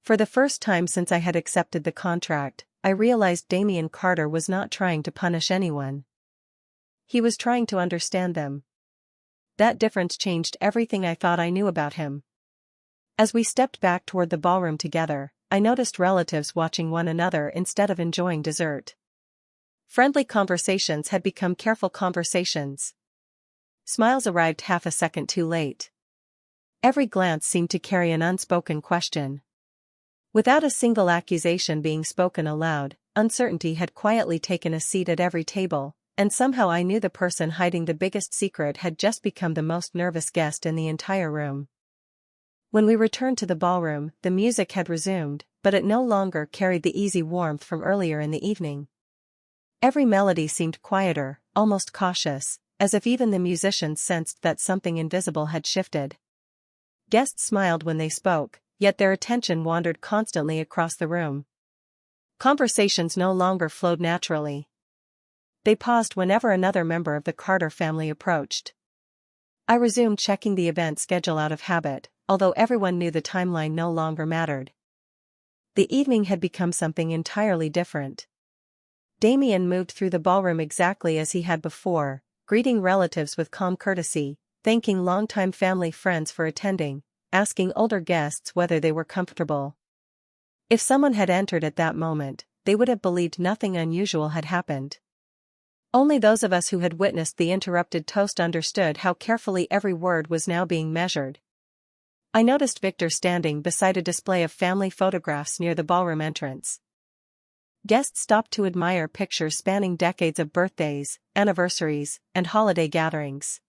A: For the first time since I had accepted the contract, I realized Damien Carter was not trying to punish anyone. He was trying to understand them. That difference changed everything I thought I knew about him. As we stepped back toward the ballroom together, I noticed relatives watching one another instead of enjoying dessert. Friendly conversations had become careful conversations. Smiles arrived half a second too late. Every glance seemed to carry an unspoken question. Without a single accusation being spoken aloud, uncertainty had quietly taken a seat at every table, and somehow I knew the person hiding the biggest secret had just become the most nervous guest in the entire room. When we returned to the ballroom, the music had resumed, but it no longer carried the easy warmth from earlier in the evening. Every melody seemed quieter, almost cautious, as if even the musicians sensed that something invisible had shifted. Guests smiled when they spoke, yet their attention wandered constantly across the room. Conversations no longer flowed naturally. They paused whenever another member of the Carter family approached. I resumed checking the event schedule out of habit, although everyone knew the timeline no longer mattered. The evening had become something entirely different. Damien moved through the ballroom exactly as he had before, greeting relatives with calm courtesy, thanking longtime family friends for attending, asking older guests whether they were comfortable. If someone had entered at that moment, they would have believed nothing unusual had happened. Only those of us who had witnessed the interrupted toast understood how carefully every word was now being measured. I noticed Victor standing beside a display of family photographs near the ballroom entrance. Guests stopped to admire pictures spanning decades of birthdays, anniversaries, and holiday gatherings.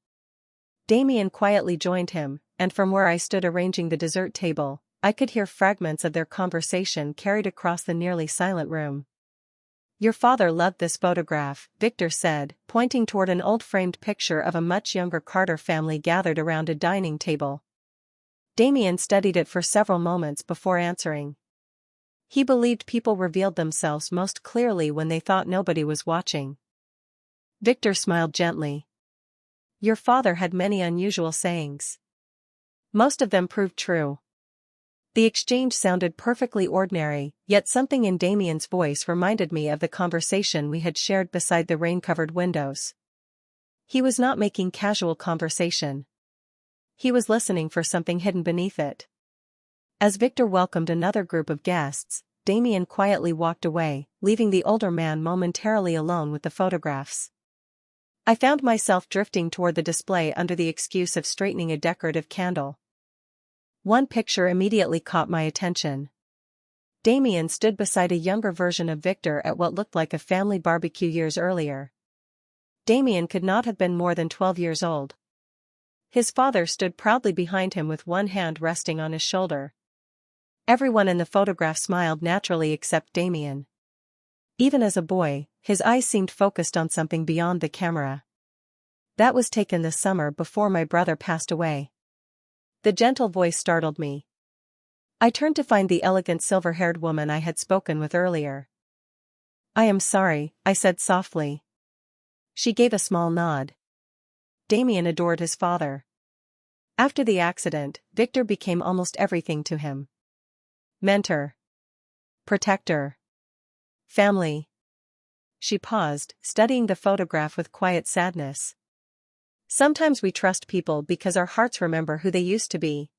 A: Damien quietly joined him, and from where I stood arranging the dessert table, I could hear fragments of their conversation carried across the nearly silent room. "Your father loved this photograph," Victor said, pointing toward an old framed picture of a much younger Carter family gathered around a dining table. Damien studied it for several moments before answering. He believed people revealed themselves most clearly when they thought nobody was watching. Victor smiled gently. "Your father had many unusual sayings. Most of them proved true." The exchange sounded perfectly ordinary, yet something in Damien's voice reminded me of the conversation we had shared beside the rain-covered windows. He was not making casual conversation. He was listening for something hidden beneath it. As Victor welcomed another group of guests, Damien quietly walked away, leaving the older man momentarily alone with the photographs. I found myself drifting toward the display under the excuse of straightening a decorative candle. One picture immediately caught my attention. Damien stood beside a younger version of Victor at what looked like a family barbecue years earlier. Damien could not have been more than 12 years old. His father stood proudly behind him with one hand resting on his shoulder. Everyone in the photograph smiled naturally except Damien. Even as a boy, his eyes seemed focused on something beyond the camera. "That was taken this summer before my brother passed away." The gentle voice startled me. I turned to find the elegant silver-haired woman I had spoken with earlier. "I am sorry," I said softly. She gave a small nod. Damien adored his father. After the accident, Victor became almost everything to him. Mentor. Protector. Family. She paused, studying the photograph with quiet sadness. "Sometimes we trust people because our hearts remember who they used to be."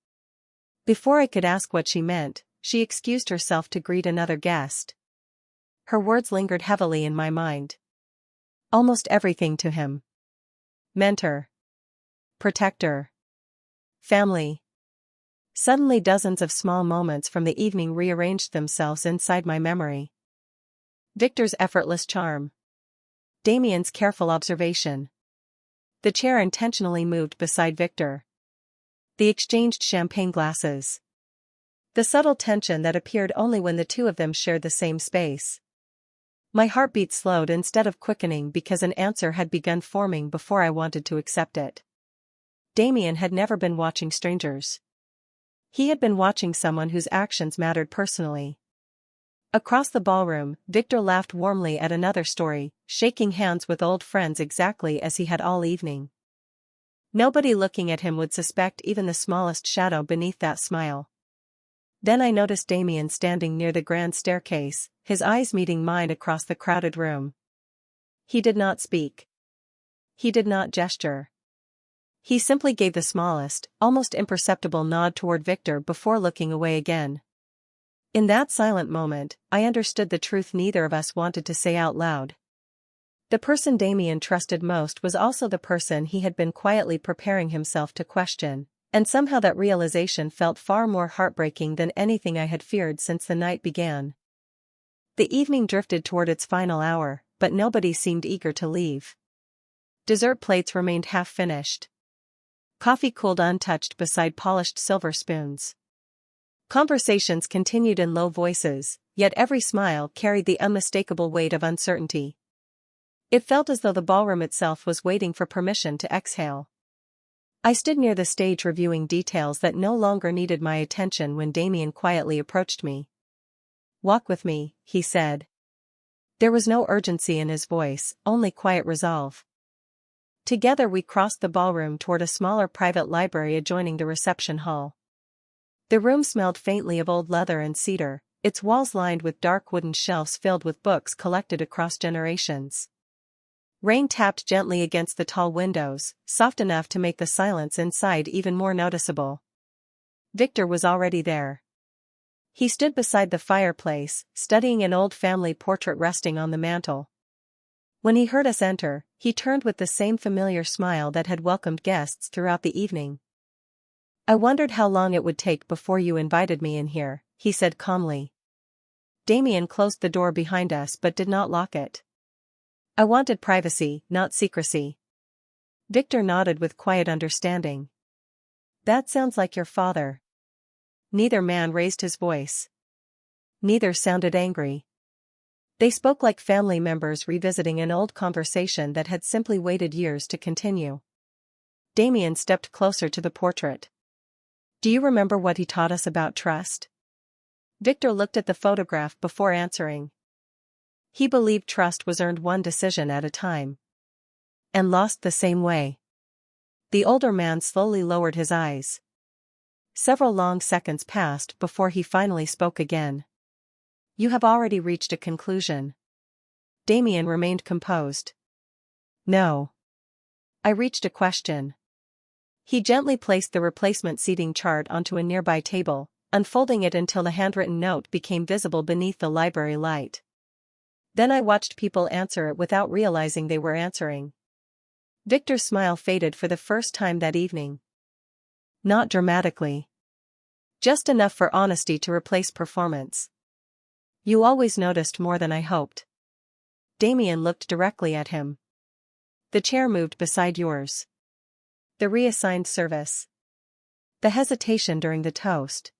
A: Before I could ask what she meant, she excused herself to greet another guest. Her words lingered heavily in my mind. Almost everything to him. Mentor. Protector. Family. Suddenly dozens of small moments from the evening rearranged themselves inside my memory. Victor's effortless charm. Damien's careful observation. The chair intentionally moved beside Victor. The exchanged champagne glasses. The subtle tension that appeared only when the two of them shared the same space. My heartbeat slowed instead of quickening because an answer had begun forming before I wanted to accept it. Damien had never been watching strangers. He had been watching someone whose actions mattered personally. Across the ballroom, Victor laughed warmly at another story, shaking hands with old friends exactly as he had all evening. Nobody looking at him would suspect even the smallest shadow beneath that smile. Then I noticed Damien standing near the grand staircase, his eyes meeting mine across the crowded room. He did not speak. He did not gesture. He simply gave the smallest, almost imperceptible nod toward Victor before looking away again. In that silent moment, I understood the truth neither of us wanted to say out loud. The person Damien trusted most was also the person he had been quietly preparing himself to question, and somehow that realization felt far more heartbreaking than anything I had feared since the night began. The evening drifted toward its final hour, but nobody seemed eager to leave. Dessert plates remained half-finished. Coffee cooled untouched beside polished silver spoons. Conversations continued in low voices, yet every smile carried the unmistakable weight of uncertainty. It felt as though the ballroom itself was waiting for permission to exhale. I stood near the stage reviewing details that no longer needed my attention when Damien quietly approached me. "Walk with me," he said. There was no urgency in his voice, only quiet resolve. Together we crossed the ballroom toward a smaller private library adjoining the reception hall. The room smelled faintly of old leather and cedar, its walls lined with dark wooden shelves filled with books collected across generations. Rain tapped gently against the tall windows, soft enough to make the silence inside even more noticeable. Victor was already there. He stood beside the fireplace, studying an old family portrait resting on the mantel. When he heard us enter, he turned with the same familiar smile that had welcomed guests throughout the evening. I wondered how long it would take before you invited me in here, he said calmly. Damien closed the door behind us but did not lock it. I wanted privacy, not secrecy. Victor nodded with quiet understanding. That sounds like your father. Neither man raised his voice. Neither sounded angry. They spoke like family members revisiting an old conversation that had simply waited years to continue. Damien stepped closer to the portrait. Do you remember what he taught us about trust? Victor looked at the photograph before answering. He believed trust was earned one decision at a time. And lost the same way. The older man slowly lowered his eyes. Several long seconds passed before he finally spoke again. You have already reached a conclusion. Damien remained composed. No. I reached a question. He gently placed the replacement seating chart onto a nearby table, unfolding it until the handwritten note became visible beneath the library light. Then I watched people answer it without realizing they were answering. Victor's smile faded for the first time that evening. Not dramatically. Just enough for honesty to replace performance. You always noticed more than I hoped. Damien looked directly at him. The chair moved beside yours. The reassigned service. The hesitation during the toast.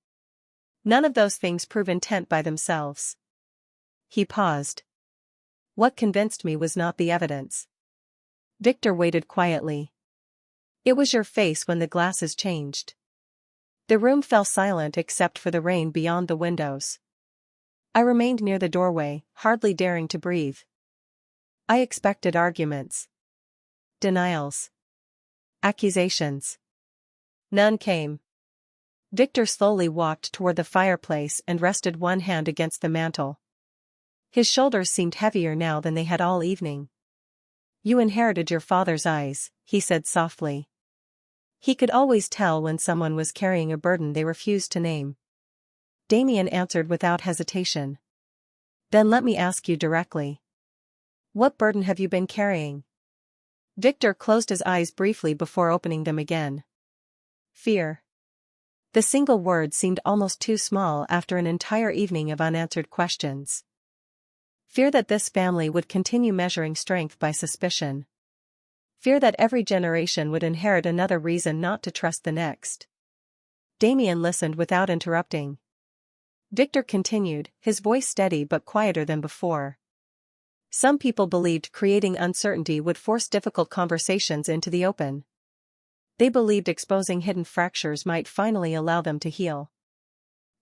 A: None of those things prove intent by themselves. He paused. What convinced me was not the evidence. Victor waited quietly. It was your face when the glasses changed. The room fell silent except for the rain beyond the windows. I remained near the doorway, hardly daring to breathe. I expected arguments. Denials. Accusations. None came. Victor slowly walked toward the fireplace and rested one hand against the mantel. His shoulders seemed heavier now than they had all evening. You inherited your father's eyes, he said softly. He could always tell when someone was carrying a burden they refused to name. Damien answered without hesitation. Then let me ask you directly. What burden have you been carrying? Victor closed his eyes briefly before opening them again. Fear. The single word seemed almost too small after an entire evening of unanswered questions. Fear that this family would continue measuring strength by suspicion. Fear that every generation would inherit another reason not to trust the next. Damien listened without interrupting. Victor continued, his voice steady but quieter than before. Some people believed creating uncertainty would force difficult conversations into the open. They believed exposing hidden fractures might finally allow them to heal.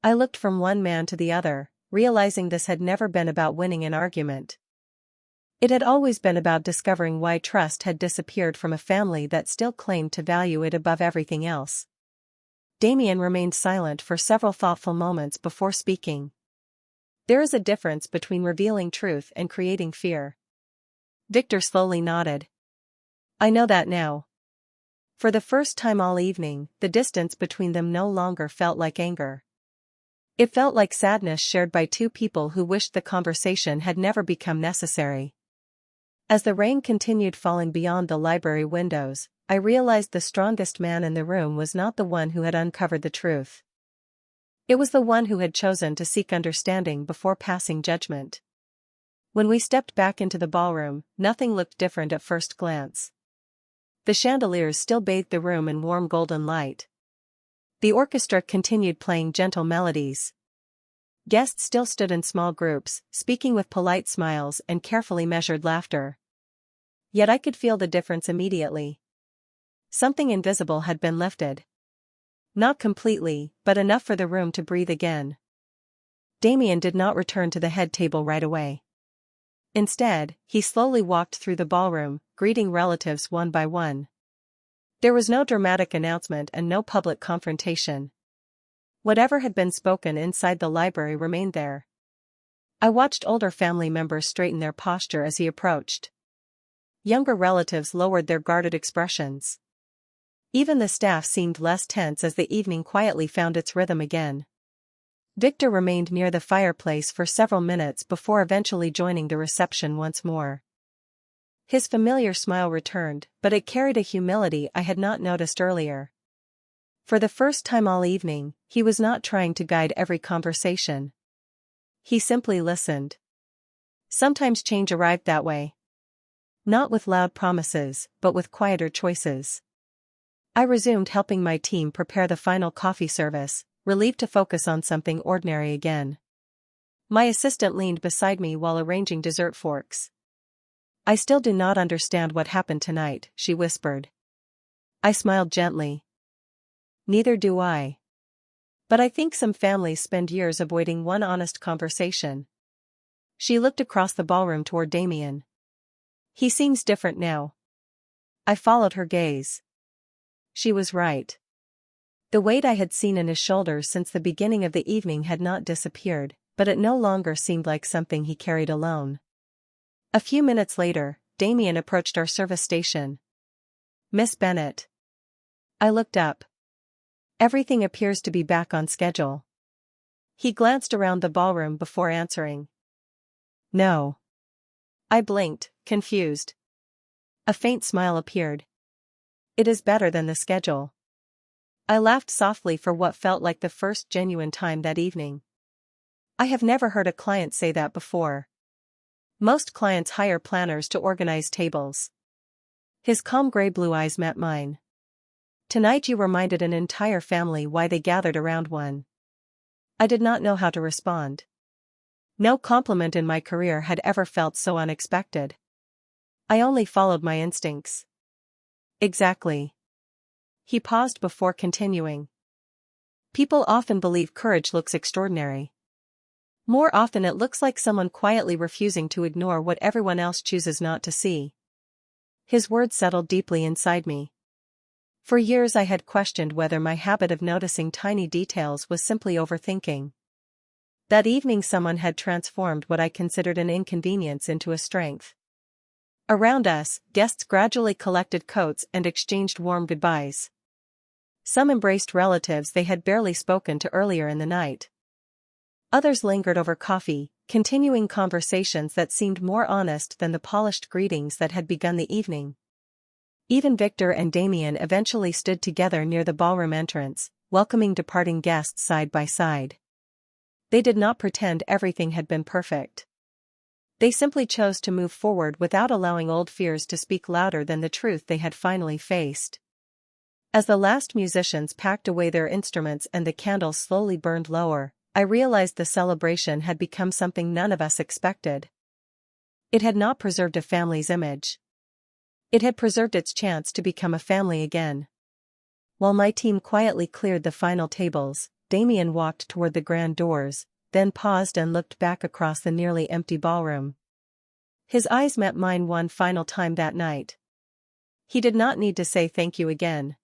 A: I looked from one man to the other, realizing this had never been about winning an argument. It had always been about discovering why trust had disappeared from a family that still claimed to value it above everything else. Damien remained silent for several thoughtful moments before speaking. There is a difference between revealing truth and creating fear. Victor slowly nodded. I know that now. For the first time all evening, the distance between them no longer felt like anger. It felt like sadness shared by two people who wished the conversation had never become necessary. As the rain continued falling beyond the library windows, I realized the strongest man in the room was not the one who had uncovered the truth. It was the one who had chosen to seek understanding before passing judgment. When we stepped back into the ballroom, nothing looked different at first glance. The chandeliers still bathed the room in warm golden light. The orchestra continued playing gentle melodies. Guests still stood in small groups, speaking with polite smiles and carefully measured laughter. Yet I could feel the difference immediately. Something invisible had been lifted. Not completely, but enough for the room to breathe again. Damien did not return to the head table right away. Instead, he slowly walked through the ballroom, greeting relatives one by one. There was no dramatic announcement and no public confrontation. Whatever had been spoken inside the library remained there. I watched older family members straighten their posture as he approached. Younger relatives lowered their guarded expressions. Even the staff seemed less tense as the evening quietly found its rhythm again. Victor remained near the fireplace for several minutes before eventually joining the reception once more. His familiar smile returned, but it carried a humility I had not noticed earlier. For the first time all evening, he was not trying to guide every conversation. He simply listened. Sometimes change arrived that way. Not with loud promises, but with quieter choices. I resumed helping my team prepare the final coffee service, relieved to focus on something ordinary again. My assistant leaned beside me while arranging dessert forks. "I still do not understand what happened tonight," she whispered. I smiled gently. "Neither do I. But I think some families spend years avoiding one honest conversation." She looked across the ballroom toward Damien. "He seems different now." I followed her gaze. She was right. The weight I had seen in his shoulders since the beginning of the evening had not disappeared, but it no longer seemed like something he carried alone. A few minutes later, Damien approached our service station. "Miss Bennett." I looked up. "Everything appears to be back on schedule." He glanced around the ballroom before answering. "No." I blinked, confused. A faint smile appeared. "It is better than the schedule." I laughed softly for what felt like the first genuine time that evening. I have never heard a client say that before. Most clients hire planners to organize tables. His calm gray-blue eyes met mine. "Tonight you reminded an entire family why they gathered around one." I did not know how to respond. No compliment in my career had ever felt so unexpected. I only followed my instincts. "Exactly." He paused before continuing. "People often believe courage looks extraordinary. More often it looks like someone quietly refusing to ignore what everyone else chooses not to see." His words settled deeply inside me. For years I had questioned whether my habit of noticing tiny details was simply overthinking. That evening someone had transformed what I considered an inconvenience into a strength. Around us, guests gradually collected coats and exchanged warm goodbyes. Some embraced relatives they had barely spoken to earlier in the night. Others lingered over coffee, continuing conversations that seemed more honest than the polished greetings that had begun the evening. Even Victor and Damien eventually stood together near the ballroom entrance, welcoming departing guests side by side. They did not pretend everything had been perfect. They simply chose to move forward without allowing old fears to speak louder than the truth they had finally faced. As the last musicians packed away their instruments and the candles slowly burned lower, I realized the celebration had become something none of us expected. It had not preserved a family's image. It had preserved its chance to become a family again. While my team quietly cleared the final tables, Damien walked toward the grand doors, then paused and looked back across the nearly empty ballroom. His eyes met mine one final time that night. He did not need to say thank you again.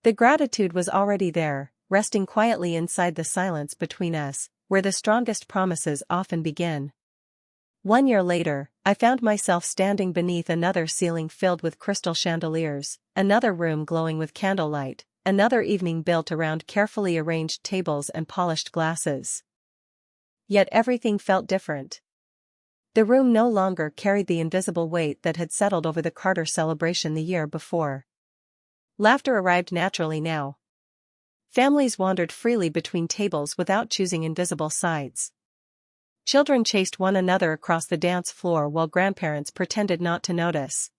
A: The gratitude was already there, resting quietly inside the silence between us, where the strongest promises often begin. 1 year later, I found myself standing beneath another ceiling filled with crystal chandeliers, another room glowing with candlelight, another evening built around carefully arranged tables and polished glasses. Yet everything felt different. The room no longer carried the invisible weight that had settled over the Carter celebration the year before. Laughter arrived naturally now. Families wandered freely between tables without choosing invisible sides. Children chased one another across the dance floor while grandparents pretended not to notice.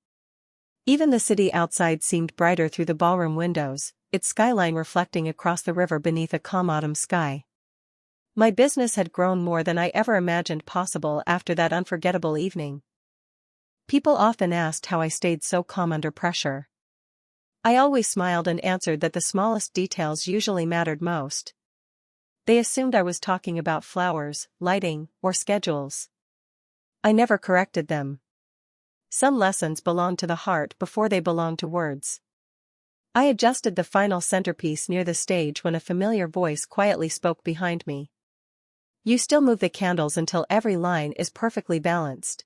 A: Even the city outside seemed brighter through the ballroom windows, its skyline reflecting across the river beneath a calm autumn sky. My business had grown more than I ever imagined possible after that unforgettable evening. People often asked how I stayed so calm under pressure. I always smiled and answered that the smallest details usually mattered most. They assumed I was talking about flowers, lighting, or schedules. I never corrected them. Some lessons belong to the heart before they belong to words. I adjusted the final centerpiece near the stage when a familiar voice quietly spoke behind me. "You still move the candles until every line is perfectly balanced."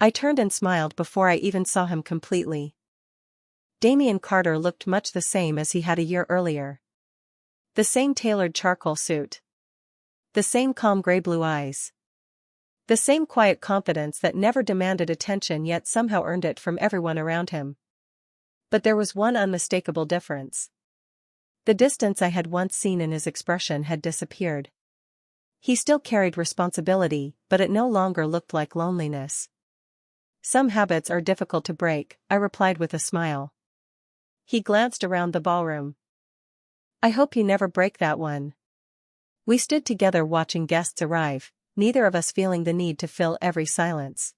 A: I turned and smiled before I even saw him completely. Damien Carter looked much the same as he had a year earlier. The same tailored charcoal suit. The same calm gray-blue eyes. The same quiet confidence that never demanded attention yet somehow earned it from everyone around him. But there was one unmistakable difference. The distance I had once seen in his expression had disappeared. He still carried responsibility, but it no longer looked like loneliness. Some habits are difficult to break, I replied with a smile. He glanced around the ballroom. I hope you never break that one. We stood together watching guests arrive, neither of us feeling the need to fill every silence.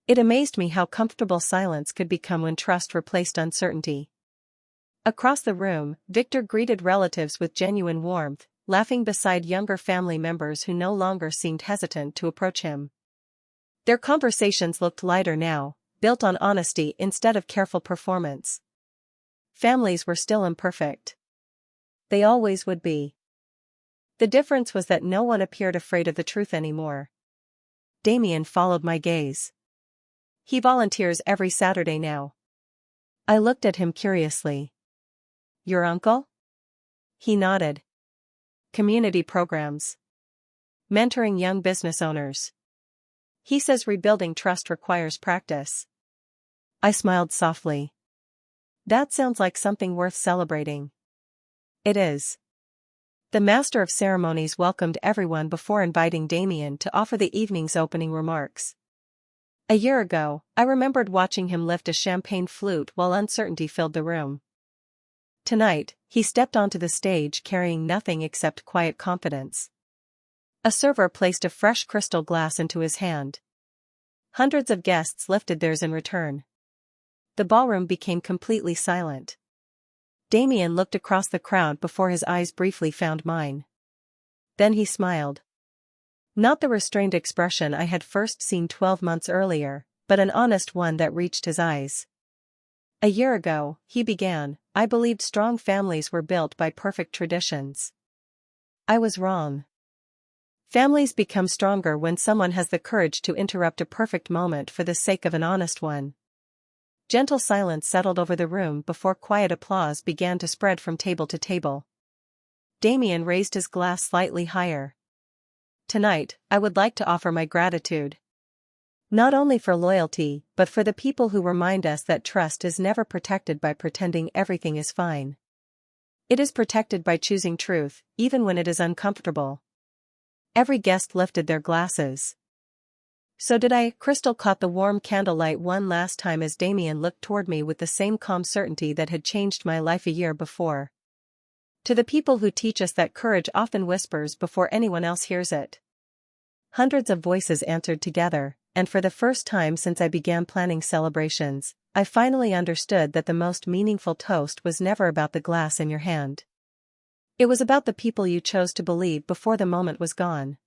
A: It amazed me how comfortable silence could become when trust replaced uncertainty. Across the room, Victor greeted relatives with genuine warmth, laughing beside younger family members who no longer seemed hesitant to approach him. Their conversations looked lighter now, built on honesty instead of careful performance. Families were still imperfect. They always would be. The difference was that no one appeared afraid of the truth anymore. Damien followed my gaze. He volunteers every Saturday now. I looked at him curiously. Your uncle? He nodded. Community programs. Mentoring young business owners. He says rebuilding trust requires practice. I smiled softly. That sounds like something worth celebrating. It is. The master of ceremonies welcomed everyone before inviting Damien to offer the evening's opening remarks. A year ago, I remembered watching him lift a champagne flute while uncertainty filled the room. Tonight, he stepped onto the stage carrying nothing except quiet confidence. A server placed a fresh crystal glass into his hand. Hundreds of guests lifted theirs in return. The ballroom became completely silent. Damien looked across the crowd before his eyes briefly found mine. Then he smiled. Not the restrained expression I had first seen 12 months earlier, but an honest one that reached his eyes. A year ago, he began, I believed strong families were built by perfect traditions. I was wrong. Families become stronger when someone has the courage to interrupt a perfect moment for the sake of an honest one. Gentle silence settled over the room before quiet applause began to spread from table to table. Damien raised his glass slightly higher. Tonight, I would like to offer my gratitude. Not only for loyalty, but for the people who remind us that trust is never protected by pretending everything is fine. It is protected by choosing truth, even when it is uncomfortable. Every guest lifted their glasses. So did I. Crystal caught the warm candlelight one last time as Damien looked toward me with the same calm certainty that had changed my life a year before. To the people who teach us that courage often whispers before anyone else hears it. Hundreds of voices answered together, and for the first time since I began planning celebrations, I finally understood that the most meaningful toast was never about the glass in your hand. It was about the people you chose to believe before the moment was gone.